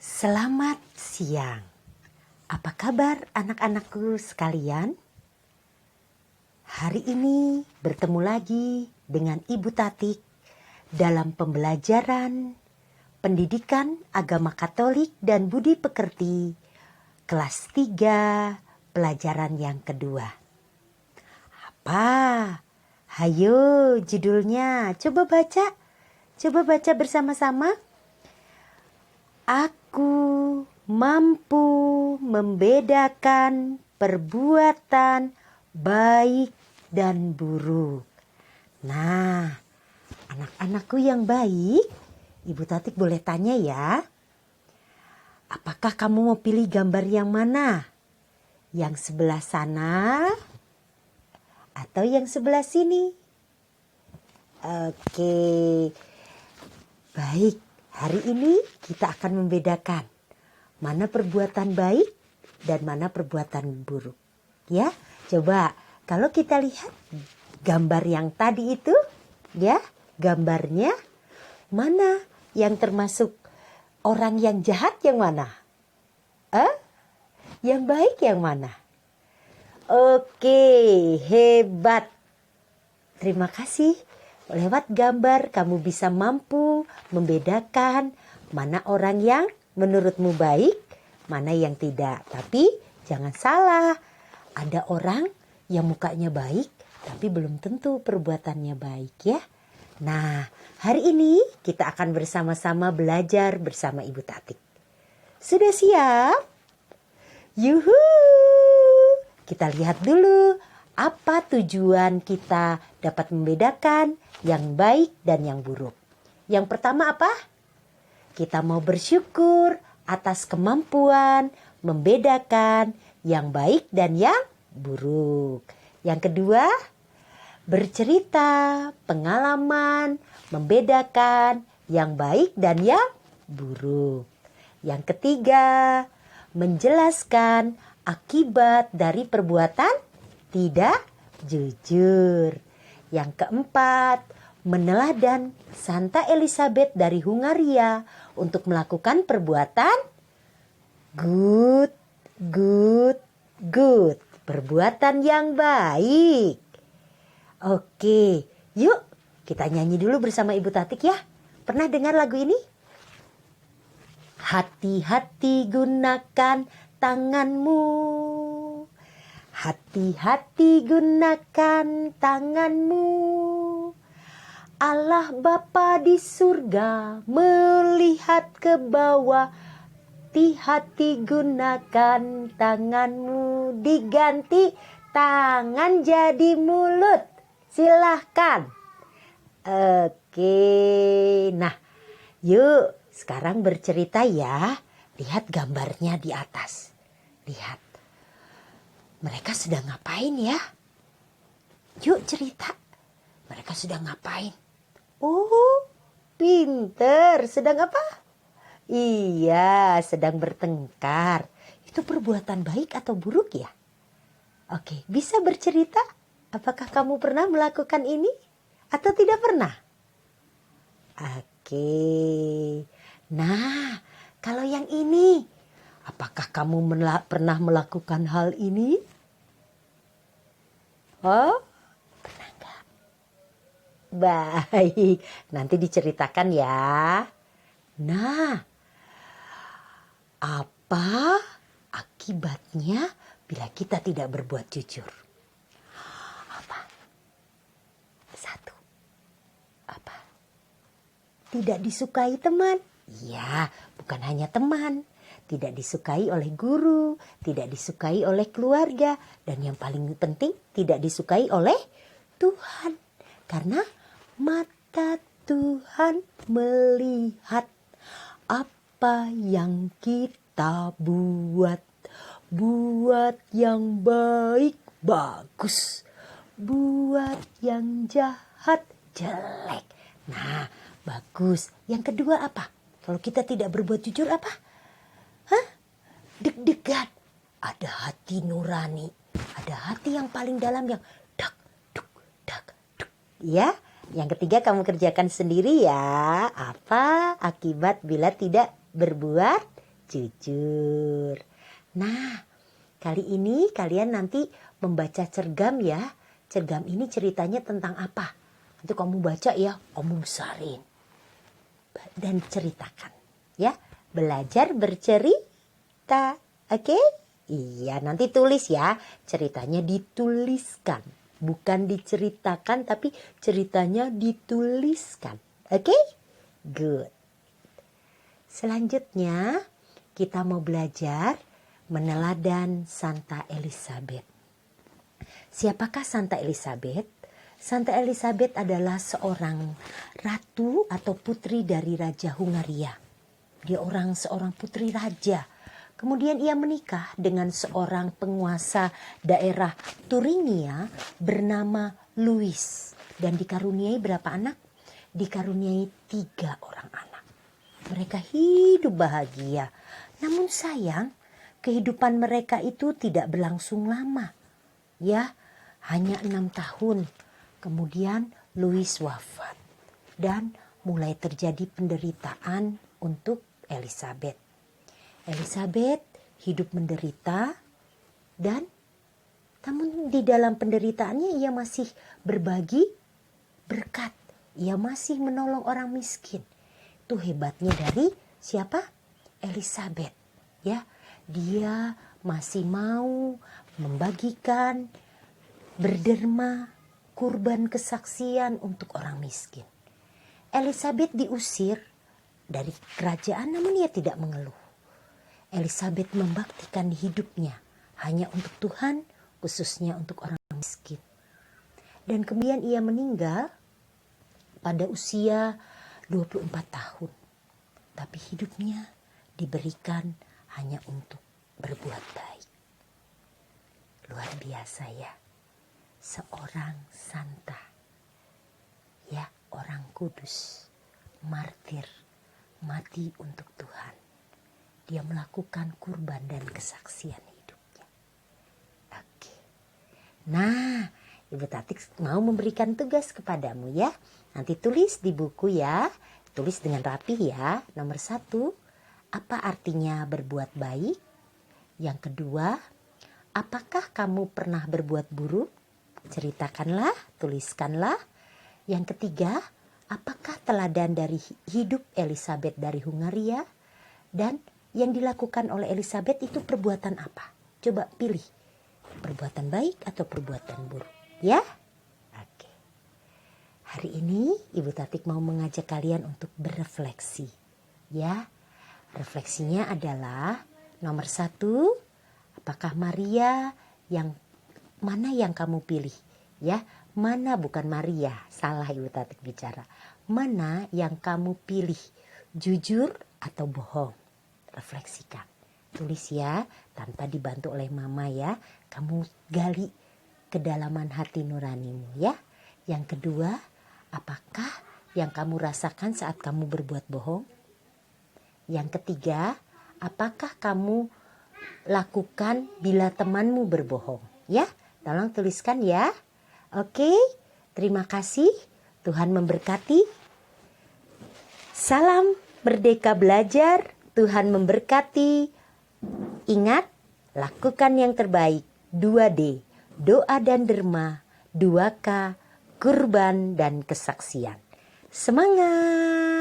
Selamat siang. Apa kabar anak-anakku sekalian? Hari ini bertemu lagi dengan Ibu Tatik dalam pembelajaran Pendidikan Agama Katolik dan Budi Pekerti kelas 3 pelajaran yang kedua. Apa? Hayo judulnya, coba baca bersama-sama. Aku mampu membedakan perbuatan baik dan buruk. Nah, anak-anakku yang baik, Ibu Tatik boleh tanya ya. Apakah kamu mau pilih gambar yang mana? Yang sebelah sana atau yang sebelah sini? Oke, baik. Hari ini kita akan membedakan mana perbuatan baik dan mana perbuatan buruk. Ya, coba kalau kita lihat gambar yang tadi itu, ya, gambarnya mana yang termasuk orang yang jahat yang mana? Yang baik yang mana? Oke, hebat. Terima kasih. Lewat gambar kamu bisa mampu membedakan mana orang yang menurutmu baik, mana yang tidak. Tapi jangan salah, ada orang yang mukanya baik tapi belum tentu perbuatannya baik ya. Nah, hari ini kita akan bersama-sama belajar bersama Ibu Tatik. Sudah siap? Yuhu! Kita lihat dulu apa tujuan kita dapat membedakan yang baik dan yang buruk. Yang pertama apa? Kita mau bersyukur atas kemampuan membedakan yang baik dan yang buruk. Yang kedua, bercerita pengalaman membedakan yang baik dan yang buruk. Yang ketiga, menjelaskan akibat dari perbuatan tidak jujur. Yang keempat, meneladan Santa Elizabeth dari Hungaria untuk melakukan perbuatan good. Perbuatan yang baik. Oke, yuk kita nyanyi dulu bersama Ibu Tatik ya. Pernah dengar lagu ini? Hati-hati gunakan tanganmu. Hati-hati gunakan tanganmu. Allah Bapa di surga melihat ke bawah. Hati-hati gunakan tanganmu. Diganti tangan jadi mulut. Silahkan. Oke. Nah, yuk sekarang bercerita ya. Lihat gambarnya di atas. Lihat. Mereka sedang ngapain ya? Yuk cerita. Mereka sedang ngapain? Oh, pinter. Sedang apa? Iya, sedang bertengkar. Itu perbuatan baik atau buruk ya? Oke, bisa bercerita? Apakah kamu pernah melakukan ini? Atau tidak pernah? Oke. Nah, kalau yang ini, apakah kamu pernah melakukan hal ini? Oh, pernah enggak? Baik, nanti diceritakan ya. Nah, apa akibatnya bila kita tidak berbuat jujur? Apa? Satu. Apa? Tidak disukai teman. Iya, bukan hanya teman. Tidak disukai oleh guru, tidak disukai oleh keluarga, dan yang paling penting tidak disukai oleh Tuhan. Karena mata Tuhan melihat apa yang kita buat. Buat yang baik bagus, buat yang jahat jelek. Nah, bagus. Yang kedua apa? Kalau kita tidak berbuat jujur apa? Deg-degan. Ada hati nurani. Ada hati yang paling dalam yang dak, duk, dak, duk. Ya, Yang ketiga kamu kerjakan sendiri ya. Apa akibat bila tidak berbuat jujur. Nah, kali ini kalian nanti membaca cergam ya. Cergam ini ceritanya tentang apa? Nanti kamu baca ya, kamu besarin. Dan ceritakan ya. Belajar bercerita. Oke? Iya, nanti tulis ya. Ceritanya dituliskan. Bukan diceritakan, tapi ceritanya dituliskan. Oke? Good. Selanjutnya, kita mau belajar meneladan Santa Elizabeth. Siapakah Santa Elizabeth? Santa Elizabeth adalah seorang ratu atau putri dari Raja Hungaria. Dia seorang putri raja. Kemudian ia menikah dengan seorang penguasa daerah Turingia bernama Louis. Dan dikaruniai berapa anak? Dikaruniai 3 orang anak. Mereka hidup bahagia. Namun sayang, kehidupan mereka itu tidak berlangsung lama. Ya, hanya 6 tahun. Kemudian Louis wafat. Dan mulai terjadi penderitaan untuk Elizabeth. Elizabeth hidup menderita dan namun di dalam penderitaannya ia masih berbagi berkat. Ia masih menolong orang miskin. Itu hebatnya dari siapa? Elizabeth. Ya, dia masih mau membagikan, berderma, kurban kesaksian untuk orang miskin. Elizabeth diusir dari kerajaan namun ia tidak mengeluh. Elizabeth membaktikan hidupnya hanya untuk Tuhan, khususnya untuk orang miskin. Dan kemudian ia meninggal pada usia 24 tahun. Tapi hidupnya diberikan hanya untuk berbuat baik. Luar biasa ya. Seorang santa. Ya, orang kudus. Martir. Mati untuk Tuhan. Dia melakukan kurban dan kesaksian hidupnya. Oke. Nah, Ibu Tati mau memberikan tugas kepadamu ya. Nanti tulis di buku ya. Tulis dengan rapi ya. Nomor 1, apa artinya berbuat baik? Yang kedua, apakah kamu pernah berbuat buruk? Ceritakanlah, tuliskanlah. Yang ketiga, apakah teladan dari hidup Elizabeth dari Hungaria? Dan yang dilakukan oleh Elizabeth itu perbuatan apa? Coba pilih. Perbuatan baik atau perbuatan buruk? Ya? Oke. Hari ini Ibu Tatik mau mengajak kalian untuk berefleksi. Ya? Refleksinya adalah nomor 1, apakah Maria mana yang kamu pilih? Ya, mana bukan Maria? Salah Ibu Tatik bicara. Mana yang kamu pilih? Jujur atau bohong? Refleksikan. Tulis ya, tanpa dibantu oleh mama ya. Kamu gali kedalaman hati nuranimu ya. Yang kedua, apakah yang kamu rasakan saat kamu berbuat bohong? Yang ketiga, apakah kamu lakukan bila temanmu berbohong? Ya, tolong tuliskan ya. Oke, terima kasih. Tuhan memberkati. Salam Merdeka Belajar. Tuhan memberkati. Ingat, lakukan yang terbaik. 2D, doa dan derma. 2K, kurban dan kesaksian. Semangat!